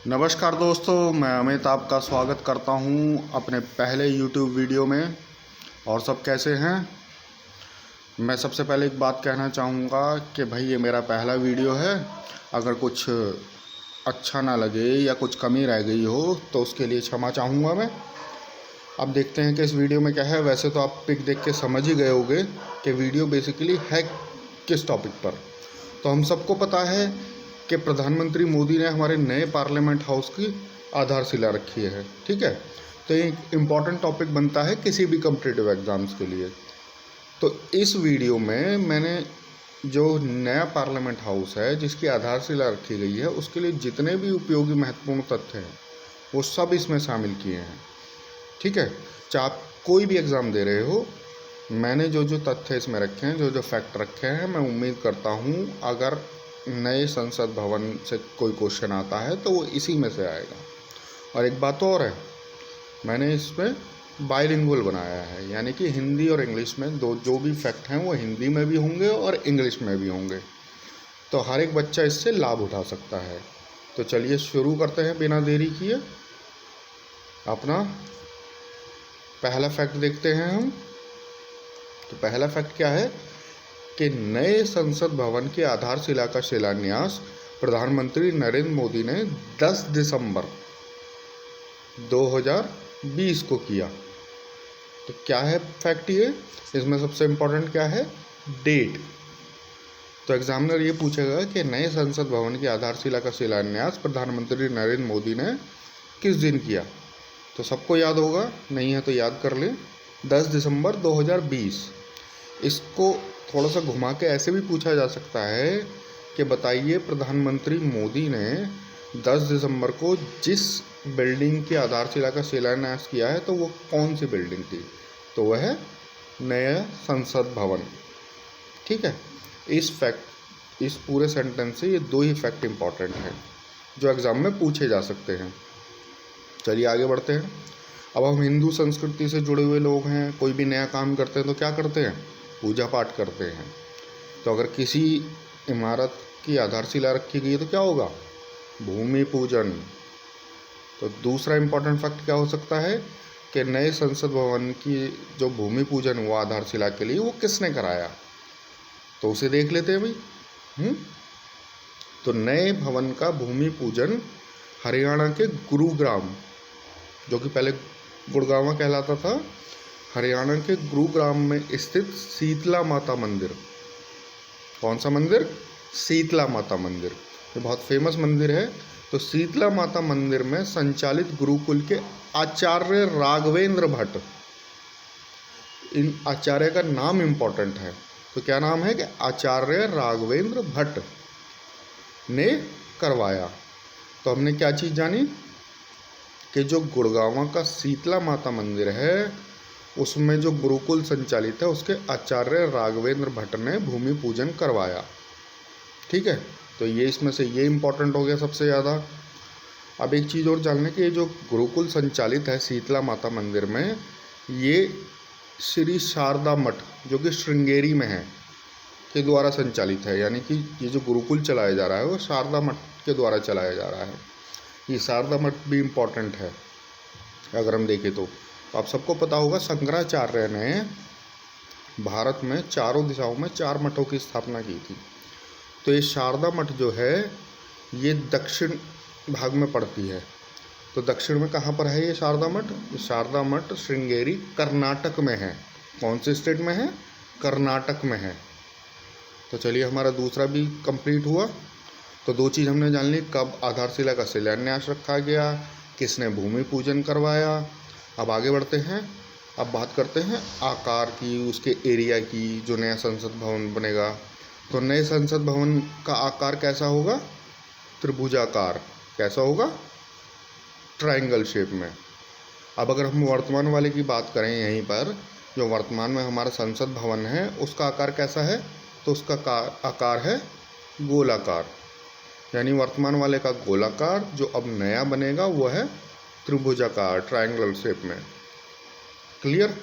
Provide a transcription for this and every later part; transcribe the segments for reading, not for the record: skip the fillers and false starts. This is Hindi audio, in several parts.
नमस्कार दोस्तों, मैं अमित आपका स्वागत करता हूं अपने पहले YouTube वीडियो में। और सब कैसे हैं? मैं सबसे पहले एक बात कहना चाहूँगा कि भाई ये मेरा पहला वीडियो है। अगर कुछ अच्छा ना लगे या कुछ कमी रह गई हो तो उसके लिए क्षमा चाहूँगा मैं। अब देखते हैं कि इस वीडियो में क्या है। वैसे तो आप पिक देख के समझ ही गए होंगे कि वीडियो बेसिकली है किस टॉपिक पर। तो हम सबको पता है कि प्रधानमंत्री मोदी ने हमारे नए पार्लियामेंट हाउस की आधारशिला रखी है। ठीक है, तो ये इम्पॉर्टेंट टॉपिक बनता है किसी भी कम्पिटिटिव एग्ज़ाम्स के लिए। तो इस वीडियो में मैंने जो नया पार्लियामेंट हाउस है जिसकी आधारशिला रखी गई है उसके लिए जितने भी उपयोगी महत्वपूर्ण तथ्य हैं वो सब इसमें शामिल किए हैं। ठीक है, चाहे आप कोई भी एग्ज़ाम दे रहे हो, मैंने जो जो तथ्य इसमें रखे हैं, जो जो फैक्ट रखे हैं, मैं उम्मीद करता हूँ अगर नए संसद भवन से कोई क्वेश्चन आता है तो वो इसी में से आएगा। और एक बात और है, मैंने इसमें बाइलिंगुअल बनाया है, यानी कि हिंदी और इंग्लिश में दो जो भी फैक्ट हैं वो हिंदी में भी होंगे और इंग्लिश में भी होंगे। तो हर एक बच्चा इससे लाभ उठा सकता है। तो चलिए शुरू करते हैं बिना देरी किए। अपना पहला फैक्ट देखते हैं हम। तो पहला फैक्ट क्या है कि नए संसद भवन की आधारशिला का शिलान्यास प्रधानमंत्री नरेंद्र मोदी ने 10 दिसंबर 2020 को किया। तो क्या है फैक्ट ये? इसमें सबसे इम्पोर्टेंट क्या है? डेट। तो एग्जामिनर ये पूछेगा कि नए संसद भवन की आधारशिला का शिलान्यास प्रधानमंत्री नरेंद्र मोदी ने किस दिन किया। तो सबको याद होगा, नहीं है तो याद कर लें, 10 दिसंबर 2020। इसको थोड़ा सा घुमा के ऐसे भी पूछा जा सकता है कि बताइए प्रधानमंत्री मोदी ने 10 दिसंबर को जिस बिल्डिंग की आधारशिला का शिलान्यास किया है तो वो कौन सी बिल्डिंग थी। तो वह है नया संसद भवन। ठीक है, इस पूरे सेंटेंस से ये दो ही फैक्ट इम्पॉर्टेंट हैं जो एग्ज़ाम में पूछे जा सकते हैं। चलिए आगे बढ़ते हैं। अब हम हिंदू संस्कृति से जुड़े हुए लोग हैं, कोई भी नया काम करते हैं तो क्या करते हैं? पूजा पाठ करते हैं। तो अगर किसी इमारत की आधारशिला रखी गई है तो क्या होगा? भूमि पूजन। तो दूसरा इम्पोर्टेंट फैक्ट क्या हो सकता है कि नए संसद भवन की जो भूमि पूजन हुआ आधारशिला के लिए वो किसने कराया। तो उसे देख लेते हैं भाई। तो नए भवन का भूमि पूजन हरियाणा के गुरुग्राम, जो कि पहले गुड़गांव कहलाता था, हरियाणा के गुरुग्राम में स्थित शीतला माता मंदिर। कौन सा मंदिर? शीतला माता मंदिर। ये बहुत फेमस मंदिर है। तो शीतला माता मंदिर में संचालित गुरुकुल के आचार्य राघवेंद्र भट्ट, इन आचार्य का नाम इम्पोर्टेंट है। तो क्या नाम है कि आचार्य राघवेंद्र भट्ट ने करवाया। तो हमने क्या चीज़ जानी कि जो गुड़गांव का शीतला माता मंदिर है उसमें जो गुरुकुल संचालित है उसके आचार्य राघवेंद्र भट्ट ने भूमि पूजन करवाया। ठीक है, तो ये इसमें से ये इम्पोर्टेंट हो गया सबसे ज़्यादा। अब एक चीज़ और जानने की, ये जो गुरुकुल संचालित है शीतला माता मंदिर में, ये श्री शारदा मठ जो कि श्रृंगेरी में है के द्वारा संचालित है। यानी कि ये जो गुरुकुल चलाया जा रहा है वो शारदा मठ के द्वारा चलाया जा रहा है। ये शारदा मठ भी इम्पोर्टेंट है अगर हम देखें तो। आप सबको पता होगा शंकराचार्य ने भारत में चारों दिशाओं में 4 मठों की स्थापना की थी। तो ये शारदा मठ जो है ये दक्षिण भाग में पड़ती है। तो दक्षिण में कहाँ पर है ये शारदा मठ? शारदा मठ श्रृंगेरी कर्नाटक में है। कौन से स्टेट में है? कर्नाटक में है। तो चलिए हमारा दूसरा भी कंप्लीट हुआ। तो दो चीज़ हमने जान ली, कब आधारशिला का शिलान्यास रखा गया, किसने भूमि पूजन करवाया। अब आगे बढ़ते हैं। अब बात करते हैं आकार की, उसके एरिया की, जो नया संसद भवन बनेगा। तो नए संसद भवन का आकार कैसा होगा? त्रिभुजाकार। कैसा होगा? ट्रायंगल शेप में। अब अगर हम वर्तमान वाले की बात करें, यहीं पर जो वर्तमान में हमारा संसद भवन है उसका आकार कैसा है? तो उसका आकार है गोलाकार। यानी वर्तमान वाले का गोलाकार, जो अब नया बनेगा वो है त्रिभुजाकार, ट्रायंगल शेप में। क्लियर?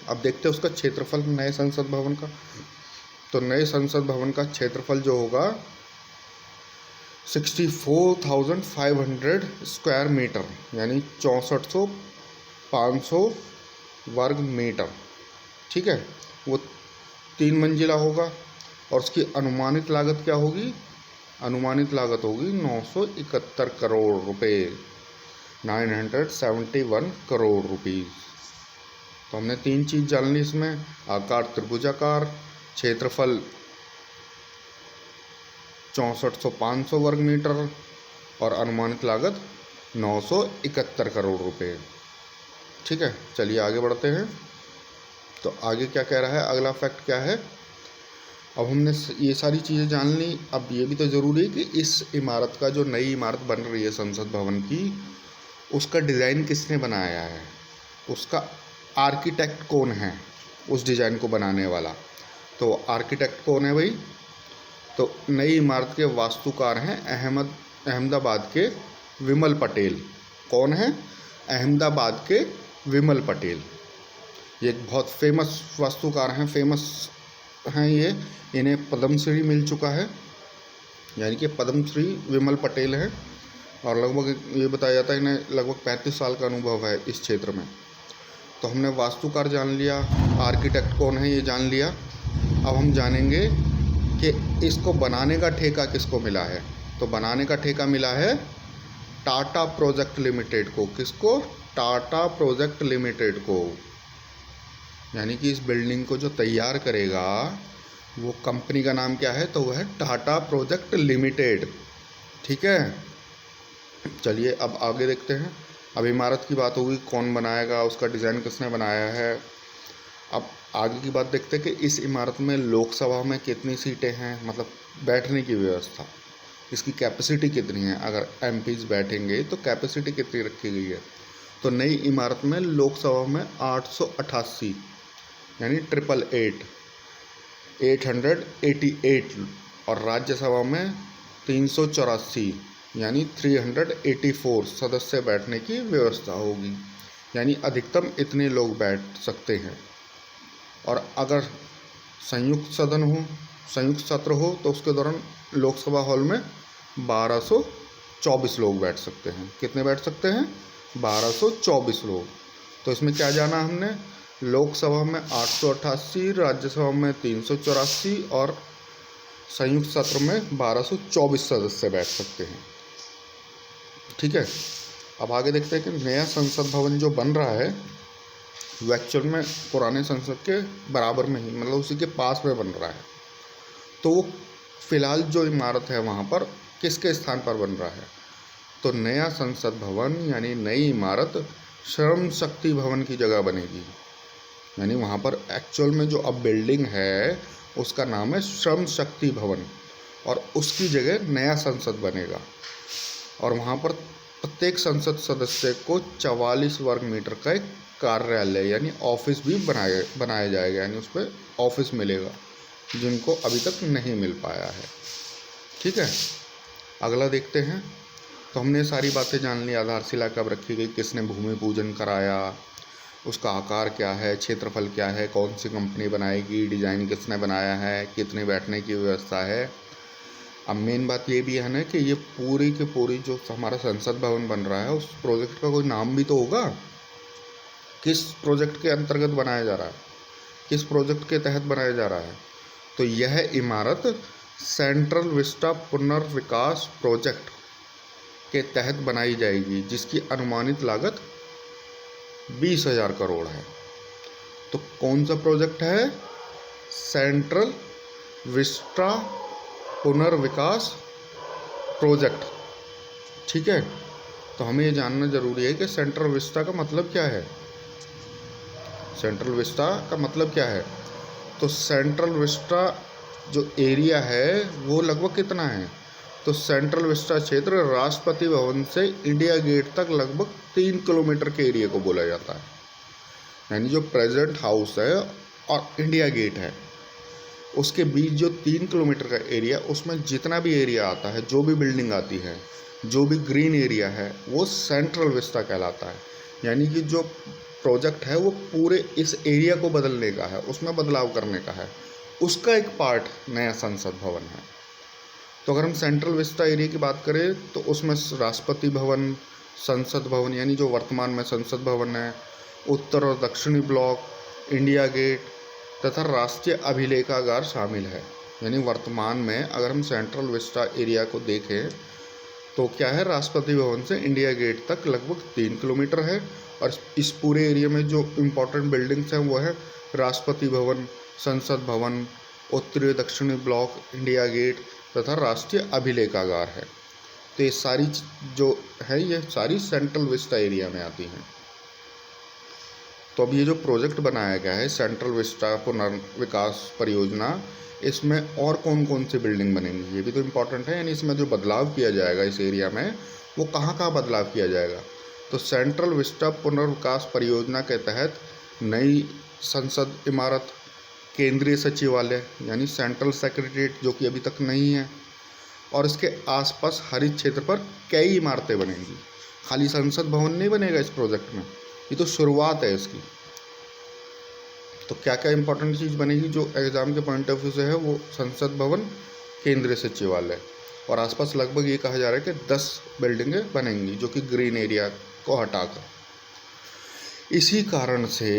अब देखते हैं उसका क्षेत्रफल नए संसद भवन का। तो नए संसद भवन का क्षेत्रफल जो होगा 64,500 स्क्वायर मीटर, यानी 6400 वर्ग मीटर। ठीक है, वो 3 मंजिला होगा और उसकी अनुमानित लागत क्या होगी? अनुमानित लागत होगी 971 करोड़ रुपए, 971 करोड़ रुपीज़। तो हमने 3 चीज़ जान ली इसमें, आकार त्रिभुजाकार, क्षेत्रफल 6400 वर्ग मीटर और अनुमानित लागत 971 करोड़ रुपए। ठीक है, चलिए आगे बढ़ते हैं। तो आगे क्या कह रहा है, अगला फैक्ट क्या है? अब हमने ये सारी चीज़ें जान ली, अब ये भी तो ज़रूरी है कि इस इमारत का, जो नई इमारत बन रही है संसद भवन की, उसका डिज़ाइन किसने बनाया है, उसका आर्किटेक्ट कौन है, उस डिज़ाइन को बनाने वाला। तो आर्किटेक्ट कौन है भाई? तो नई इमारत के वास्तुकार हैं अहमदाबाद के विमल पटेल। कौन है? अहमदाबाद के विमल पटेल। ये एक बहुत फेमस वास्तुकार हैं, फेमस हैं ये। इन्हें पद्मश्री मिल चुका है, यानी कि पद्मश्री विमल पटेल हैं, और लगभग ये बताया जाता है इन्हें लगभग 35 साल का अनुभव है इस क्षेत्र में। तो हमने वास्तुकार जान लिया, आर्किटेक्ट कौन है ये जान लिया। अब हम जानेंगे कि इसको बनाने का ठेका किसको मिला है। तो बनाने का ठेका मिला है टाटा प्रोजेक्ट लिमिटेड को। किसको? टाटा प्रोजेक्ट लिमिटेड को। यानी कि इस बिल्डिंग को जो तैयार करेगा वो कंपनी का नाम क्या है? तो वह है टाटा प्रोजेक्ट लिमिटेड। ठीक है, चलिए अब आगे देखते हैं। अब इमारत की बात होगी, कौन बनाएगा, उसका डिज़ाइन किसने बनाया है। अब आगे की बात देखते हैं कि इस इमारत में लोकसभा में कितनी सीटें हैं, मतलब बैठने की व्यवस्था, इसकी कैपेसिटी कितनी है। अगर एमपीज बैठेंगे तो कैपेसिटी कितनी रखी गई है। तो नई इमारत में लोकसभा में 888 यानी 888 और राज्यसभा में 384 यानी 384 सदस्य बैठने की व्यवस्था होगी, यानी अधिकतम इतने लोग बैठ सकते हैं। और अगर संयुक्त सत्र हो तो उसके दौरान लोकसभा हॉल में 1224 लोग बैठ सकते हैं। कितने बैठ सकते हैं? 1224 लोग। तो इसमें क्या जाना हमने? लोकसभा में 888, राज्यसभा में 384 और संयुक्त सत्र में 1224 सदस्य बैठ सकते हैं। ठीक है, अब आगे देखते हैं कि नया संसद भवन जो बन रहा है वो एक्चुअल में पुराने संसद के बराबर में ही, मतलब उसी के पास में बन रहा है। तो वो फिलहाल जो इमारत है वहाँ पर किसके स्थान पर बन रहा है? तो नया संसद भवन यानी नई इमारत श्रम शक्ति भवन की जगह बनेगी। यानी वहाँ पर एक्चुअल में जो अब बिल्डिंग है उसका नाम है श्रम शक्ति भवन, और उसकी जगह नया संसद बनेगा। और वहाँ पर प्रत्येक संसद सदस्य को 44 वर्ग मीटर का एक कार्यालय यानी ऑफिस भी बनाया जाएगा, यानी उस पर ऑफिस मिलेगा, जिनको अभी तक नहीं मिल पाया है। ठीक है, अगला देखते हैं। तो हमने सारी बातें जान ली, आधारशिला कब रखी गई, किसने भूमि पूजन कराया, उसका आकार क्या है, क्षेत्रफल क्या है, कौन सी कंपनी बनाएगी, डिज़ाइन किसने बनाया है, कितनी बैठने की व्यवस्था है। अब मेन बात ये भी है ना कि ये पूरी की पूरी जो हमारा संसद भवन बन रहा है उस प्रोजेक्ट का कोई नाम भी तो होगा। किस प्रोजेक्ट के अंतर्गत बनाया जा रहा है, किस प्रोजेक्ट के तहत बनाया जा रहा है? तो यह इमारत सेंट्रल विस्टा पुनर्विकास प्रोजेक्ट के तहत बनाई जाएगी, जिसकी अनुमानित लागत 20,000 करोड़ है। तो कौन सा प्रोजेक्ट है? सेंट्रल विस्टा पुनर्विकास प्रोजेक्ट। ठीक है, तो हमें ये जानना ज़रूरी है कि सेंट्रल विस्टा का मतलब क्या है। सेंट्रल विस्टा का मतलब क्या है? तो सेंट्रल विस्टा जो एरिया है वो लगभग कितना है? तो सेंट्रल विस्टा क्षेत्र राष्ट्रपति भवन से इंडिया गेट तक लगभग 3 किलोमीटर के एरिया को बोला जाता है। यानी जो प्रेसिडेंट हाउस है और इंडिया गेट है उसके बीच जो 3 किलोमीटर का एरिया, उसमें जितना भी एरिया आता है, जो भी बिल्डिंग आती है, जो भी ग्रीन एरिया है, वो सेंट्रल विस्टा कहलाता है। यानी कि जो प्रोजेक्ट है वो पूरे इस एरिया को बदलने का है, उसमें बदलाव करने का है, उसका एक पार्ट नया संसद भवन है। तो अगर हम सेंट्रल विस्टा एरिया की बात करें तो उसमें राष्ट्रपति भवन, संसद भवन यानी जो वर्तमान में संसद भवन है, उत्तर और दक्षिणी ब्लॉक, इंडिया गेट तथा राष्ट्रीय अभिलेखागार शामिल है। यानी वर्तमान में अगर हम सेंट्रल विस्टा एरिया को देखें तो क्या है, राष्ट्रपति भवन से इंडिया गेट तक लगभग 3 किलोमीटर है। और इस पूरे एरिया में जो इम्पोर्टेंट बिल्डिंग्स हैं वो है राष्ट्रपति भवन, संसद भवन, उत्तरी दक्षिणी ब्लॉक, इंडिया गेट तथा राष्ट्रीय अभिलेखागार है। तो ये सारी जो है ये सारी सेंट्रल विस्टा एरिया में आती हैं। तो अब ये जो प्रोजेक्ट बनाया गया है सेंट्रल विस्टा पुनर्विकास परियोजना, इसमें और कौन कौन सी बिल्डिंग बनेंगी ये भी तो इम्पोर्टेंट है। यानी इसमें जो बदलाव किया जाएगा इस एरिया में वो कहाँ कहाँ बदलाव किया जाएगा। तो सेंट्रल विस्टा पुनर्विकास परियोजना के तहत नई संसद इमारत, केंद्रीय सचिवालय यानी सेंट्रल सेक्रेटरीट जो कि अभी तक नहीं है, और इसके आसपास हरित क्षेत्र पर कई इमारतें बनेंगी। खाली संसद भवन नहीं बनेगा इस प्रोजेक्ट में, ये तो शुरुआत है इसकी। तो क्या क्या इंपॉर्टेंट चीज़ बनेगी जो एग्ज़ाम के पॉइंट ऑफ व्यू से है, वो संसद भवन, केंद्रीय सचिवालय, और आसपास लगभग ये कहा जा रहा है कि 10 बिल्डिंगें बनेंगी जो कि ग्रीन एरिया को हटाकर। इसी कारण से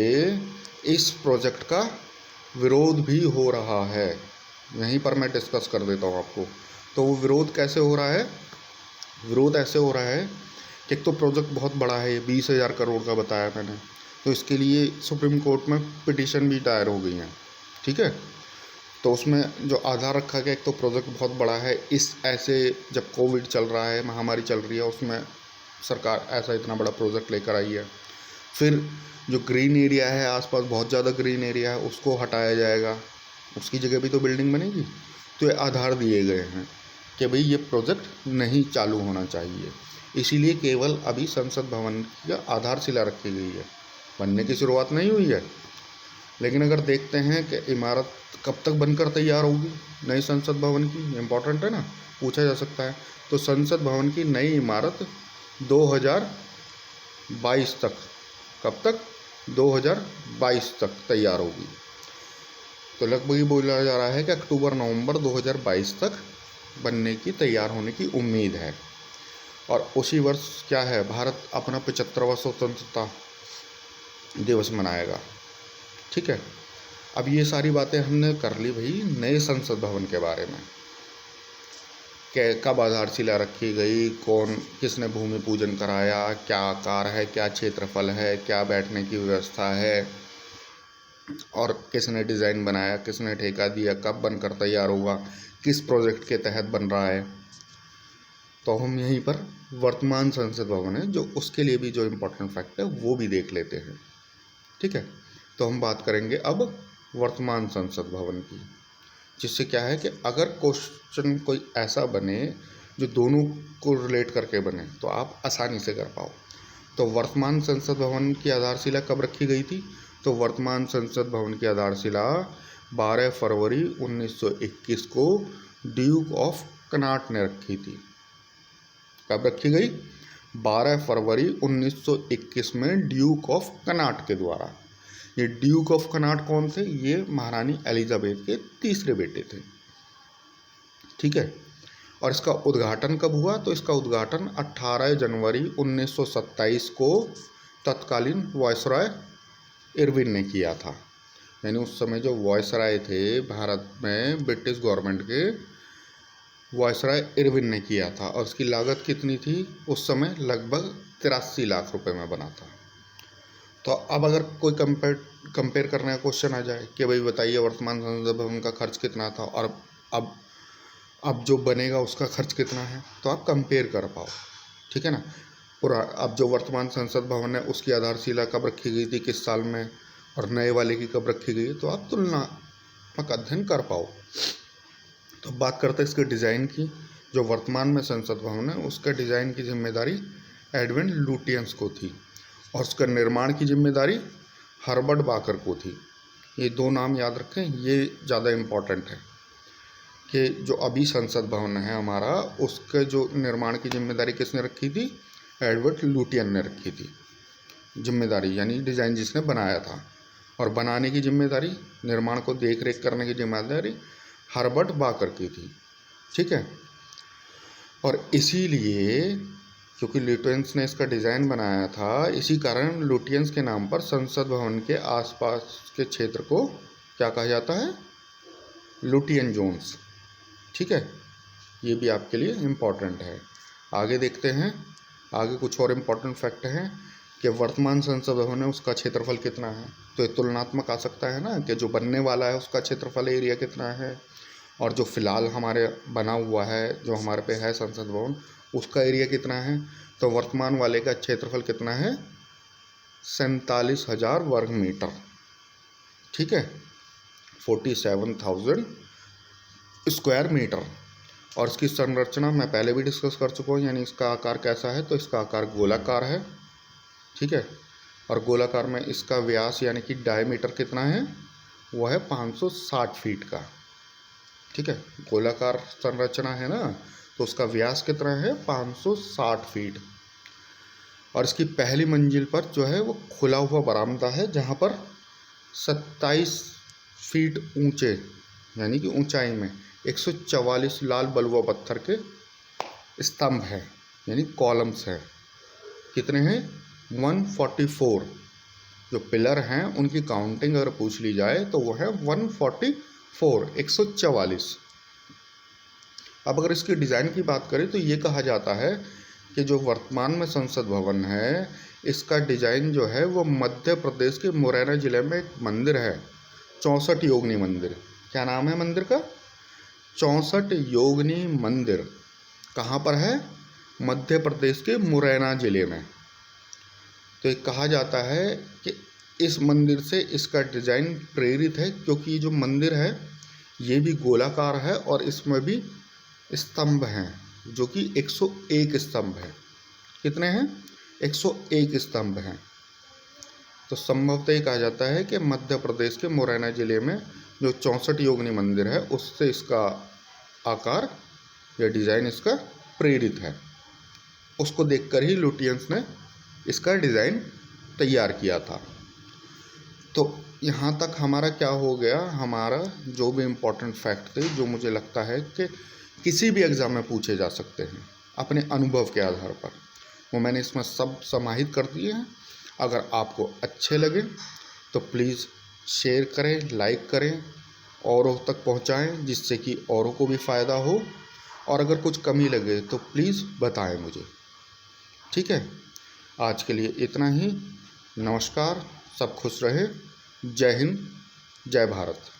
इस प्रोजेक्ट का विरोध भी हो रहा है। यहीं पर मैं डिस्कस कर देता हूँ आपको। तो वो विरोध कैसे हो रहा है? विरोध ऐसे हो रहा है कि एक तो प्रोजेक्ट बहुत बड़ा है, 20,000 करोड़ का बताया मैंने, तो इसके लिए सुप्रीम कोर्ट में पिटीशन भी दायर हो गई हैं। ठीक है, तो उसमें जो आधार रखा गया, एक तो प्रोजेक्ट बहुत बड़ा है, इस ऐसे जब कोविड चल रहा है, महामारी चल रही है, उसमें सरकार ऐसा इतना बड़ा प्रोजेक्ट लेकर आई है। फिर जो ग्रीन एरिया है आसपास, बहुत ज़्यादा ग्रीन एरिया है, उसको हटाया जाएगा, उसकी जगह भी तो बिल्डिंग बनेगी। तो ये आधार दिए गए हैं कि भाई ये प्रोजेक्ट नहीं चालू होना चाहिए, इसीलिए केवल अभी संसद भवन की आधारशिला रखी गई है, बनने की शुरुआत नहीं हुई है। लेकिन अगर देखते हैं कि इमारत कब तक बनकर तैयार होगी नई संसद भवन की, इम्पोर्टेंट है ना, पूछा जा सकता है। तो संसद भवन की नई इमारत 2022 तक, कब तक? 2022 तक तैयार होगी। तो लगभग ये बोला जा रहा है कि अक्टूबर-नवंबर 2022 तक बनने की, तैयार होने की उम्मीद है। और उसी वर्ष क्या है, भारत अपना 75वां स्वतंत्रता दिवस मनाएगा। ठीक है, अब ये सारी बातें हमने कर ली भाई नए संसद भवन के बारे में, कि कब आधारशिला रखी गई, कौन किसने भूमि पूजन कराया, क्या आकार है, क्या क्षेत्रफल है, क्या बैठने की व्यवस्था है, और किसने डिज़ाइन बनाया, किसने ठेका दिया, कब बनकर तैयार होगा, किस प्रोजेक्ट के तहत बन रहा है। तो हम यहीं पर वर्तमान संसद भवन है जो उसके लिए भी जो इम्पोर्टेंट फैक्ट है वो भी देख लेते हैं। ठीक है, तो हम बात करेंगे अब वर्तमान संसद भवन की, जिससे क्या है कि अगर क्वेश्चन कोई ऐसा बने जो दोनों को रिलेट करके बने तो आप आसानी से कर पाओ। तो वर्तमान संसद भवन की आधारशिला कब रखी गई थी? तो वर्तमान संसद भवन की आधारशिला 12 फरवरी 1921 को ड्यूक ऑफ कनाट ने रखी थी। कब रखी गई? 12 फरवरी 1921 में ड्यूक ऑफ कनाट के द्वारा। ये ड्यूक ऑफ कनाट कौन थे? ये महारानी एलिजाबेथ के तीसरे बेटे थे। ठीक है, और इसका उद्घाटन कब हुआ? तो इसका उद्घाटन 18 जनवरी 1927 को तत्कालीन वायसराय इरविन ने किया था। यानी उस समय जो वायसराय थे भारत में, ब्रिटिश गवर्नमेंट के, वायसराय इरविन ने किया था। और उसकी लागत कितनी थी? उस समय लगभग 83 लाख रुपए में बना था। तो अब अगर कोई कंपेयर करने का क्वेश्चन आ जाए कि भाई बताइए वर्तमान संसद भवन का खर्च कितना था और अब जो बनेगा उसका खर्च कितना है, तो आप कंपेयर कर पाओ। ठीक है ना, अब जो वर्तमान संसद भवन है उसकी आधारशिला कब रखी गई थी, किस साल में, और नए वाले की कब रखी गई, तो आप तुलनात्मक अध्ययन कर पाओ। तो बात करते हैं इसके डिज़ाइन की। जो वर्तमान में संसद भवन है उसका डिज़ाइन की जिम्मेदारी एडविन लुटियंस को थी, और उसका निर्माण की जिम्मेदारी हर्बर्ट बाकर को थी। ये दो नाम याद रखें, ये ज़्यादा इम्पोर्टेंट है कि जो अभी संसद भवन है हमारा, उसके जो निर्माण की जिम्मेदारी किसने रखी थी? एडवर्ड लुटियन ने रखी थी जिम्मेदारी, यानी डिज़ाइन जिसने बनाया था। और बनाने की जिम्मेदारी, निर्माण को देख रेख करने की जिम्मेदारी हर्बर्ट बाकर की थी। ठीक है, और इसीलिए क्योंकि लुटियंस ने इसका डिज़ाइन बनाया था, इसी कारण लुटियंस के नाम पर संसद भवन के आसपास के क्षेत्र को क्या कहा जाता है? Lutyens zones. ठीक है, ये भी आपके लिए इम्पॉर्टेंट है। आगे देखते हैं, आगे कुछ और इम्पॉर्टेंट फैक्ट हैं कि वर्तमान संसद भवन है उसका क्षेत्रफल कितना है। तो ये तुलनात्मक आ सकता है ना, कि जो बनने वाला है उसका क्षेत्रफल एरिया कितना है, और जो फिलहाल हमारे बना हुआ है, जो हमारे पे है संसद भवन, उसका एरिया कितना है। तो वर्तमान वाले का क्षेत्रफल कितना है? 47,000 वर्ग मीटर। ठीक है, 47,000 स्क्वायर मीटर। और इसकी संरचना मैं पहले भी डिस्कस कर चुका हूँ, यानी इसका आकार कैसा है, तो इसका आकार गोलाकार है। ठीक है, और गोलाकार में इसका व्यास यानी कि डायमीटर कितना है? वो है 560 फीट का। ठीक है, गोलाकार संरचना है ना, तो उसका व्यास कितना है? 560 फीट। और इसकी पहली मंजिल पर जो है वो खुला हुआ बरामदा है, जहाँ पर 27 फीट ऊंचे यानी कि ऊंचाई में 144 लाल बलुआ पत्थर के स्तंभ हैं, यानी कॉलम्स हैं। कितने हैं? 144। जो पिलर हैं उनकी काउंटिंग अगर पूछ ली जाए तो वो है 144, 144। अब अगर इसके डिज़ाइन की बात करें तो ये कहा जाता है कि जो वर्तमान में संसद भवन है, इसका डिज़ाइन जो है वो मध्य प्रदेश के मुरैना ज़िले में एक मंदिर है, 64 योगिनी मंदिर। क्या नाम है मंदिर का? 64 योगिनी मंदिर। कहाँ पर है? मध्य प्रदेश के मुरैना ज़िले में। तो ये कहा जाता है कि इस मंदिर से इसका डिज़ाइन प्रेरित है, क्योंकि ये जो मंदिर है ये भी गोलाकार है और इसमें भी स्तंभ हैं, जो कि 101 स्तंभ हैं। कितने हैं? 101 स्तंभ हैं। तो संभवतः ये कहा जाता है कि मध्य प्रदेश के मुरैना ज़िले में जो 64 योगिनी मंदिर है, उससे इसका आकार या डिज़ाइन इसका प्रेरित है। उसको देखकर ही लुटियंस ने इसका डिज़ाइन तैयार किया था। तो यहाँ तक हमारा क्या हो गया, हमारा जो भी इम्पोर्टेंट फैक्ट थे, जो मुझे लगता है कि किसी भी एग्ज़ाम में पूछे जा सकते हैं अपने अनुभव के आधार पर, वो मैंने इसमें सब समाहित कर दिए हैं। अगर आपको अच्छे लगे तो प्लीज़ शेयर करें, लाइक करें, औरों तक पहुँचाएँ, जिससे कि औरों को भी फ़ायदा हो। और अगर कुछ कमी लगे तो प्लीज़ बताएं मुझे। ठीक है, आज के लिए इतना ही। नमस्कार, सब खुश रहे। जय हिंद, जय भारत।